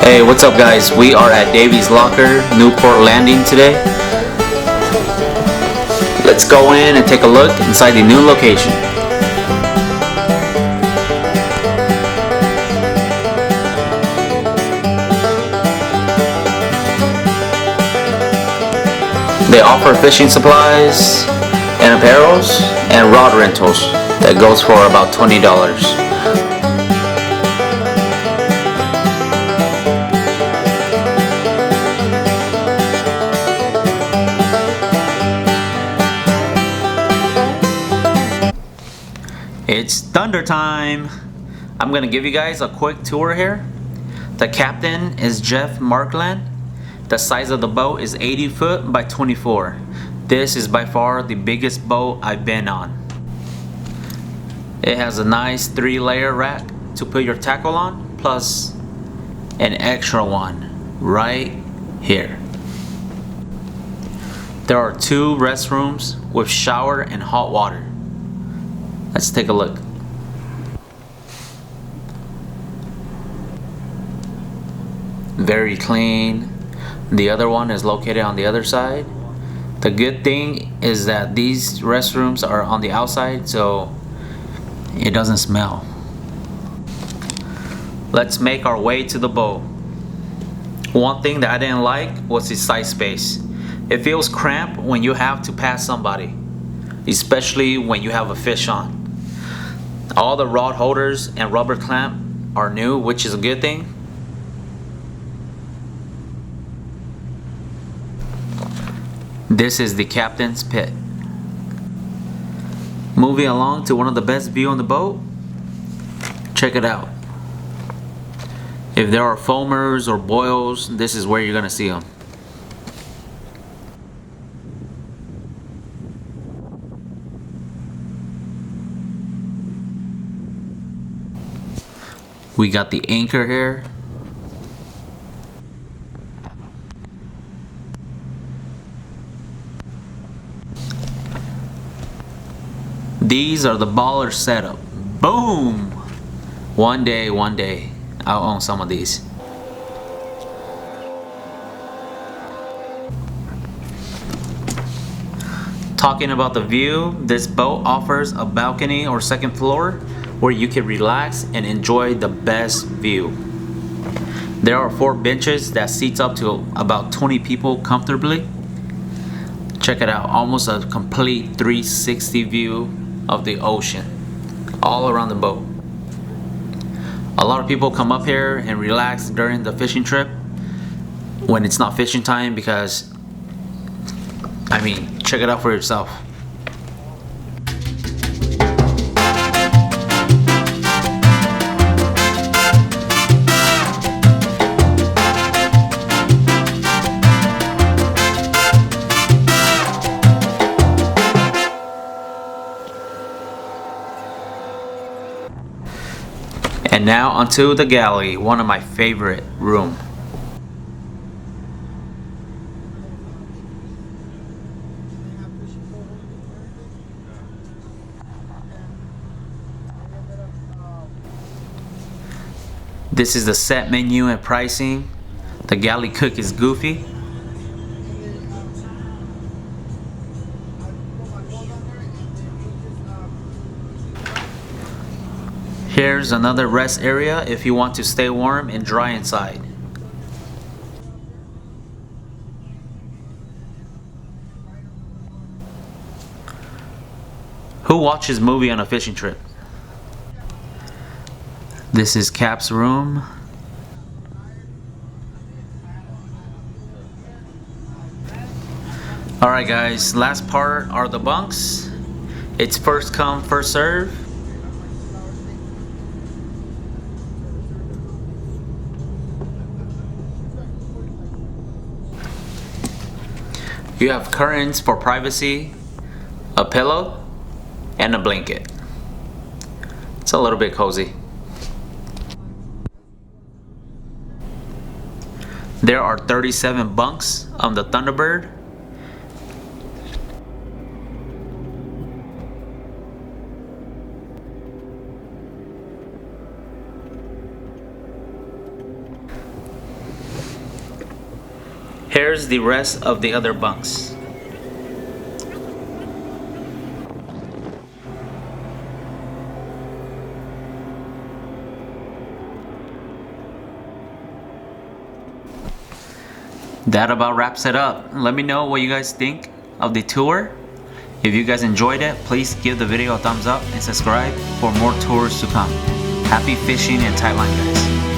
Hey, what's up guys? We are at Davey's Locker, Newport Landing today. Let's go in and take a look inside the new location. They offer fishing supplies and apparels and rod rentals that goes for about $20. It's thunder time! I'm gonna give you guys a quick tour here. The captain is Jeff Markland. The size of the boat is 80 foot by 24. This is by far the biggest boat I've been on. It has a nice 3-layer rack to put your tackle on, plus an extra one right here. There are 2 restrooms with shower and hot water. Let's take a look. Very clean. The other one is located on the other side. The good thing is that these restrooms are on the outside, so it doesn't smell. Let's make our way to the boat. One thing that I didn't like was the side space. It feels cramped when you have to pass somebody, especially when you have a fish on. All the rod holders and rubber clamp are new, which is a good thing. This is the captain's pit. Moving along to one of the best views on the boat. Check it out. If there are foamers or boils, this is where you're gonna see them. We got the anchor here. These are the baller setup. Boom! One day, I'll own some of these. Talking about the view, this boat offers a balcony or second floor where you can relax and enjoy the best view. There are 4 benches that seats up to about 20 people comfortably. Check it out, almost a complete 360 view of the ocean all around the boat. A lot of people come up here and relax during the fishing trip when it's not fishing time because, I mean, check it out for yourself. And now onto the galley, one of my favorite rooms. This is the set menu and pricing. The galley cook is Goofy. Here's another rest area if you want to stay warm and dry inside. Who watches movie on a fishing trip? This is Cap's room. Alright guys, last part are the bunks. It's first come, first serve. You have curtains for privacy, a pillow, and a blanket. It's a little bit cozy. There are 37 bunks on the Thunderbird. here's the rest of the other bunks. That about wraps it up. Let me know what you guys think of the tour. If you guys enjoyed it, please give the video a thumbs up and subscribe for more tours to come. Happy fishing and tightline, guys.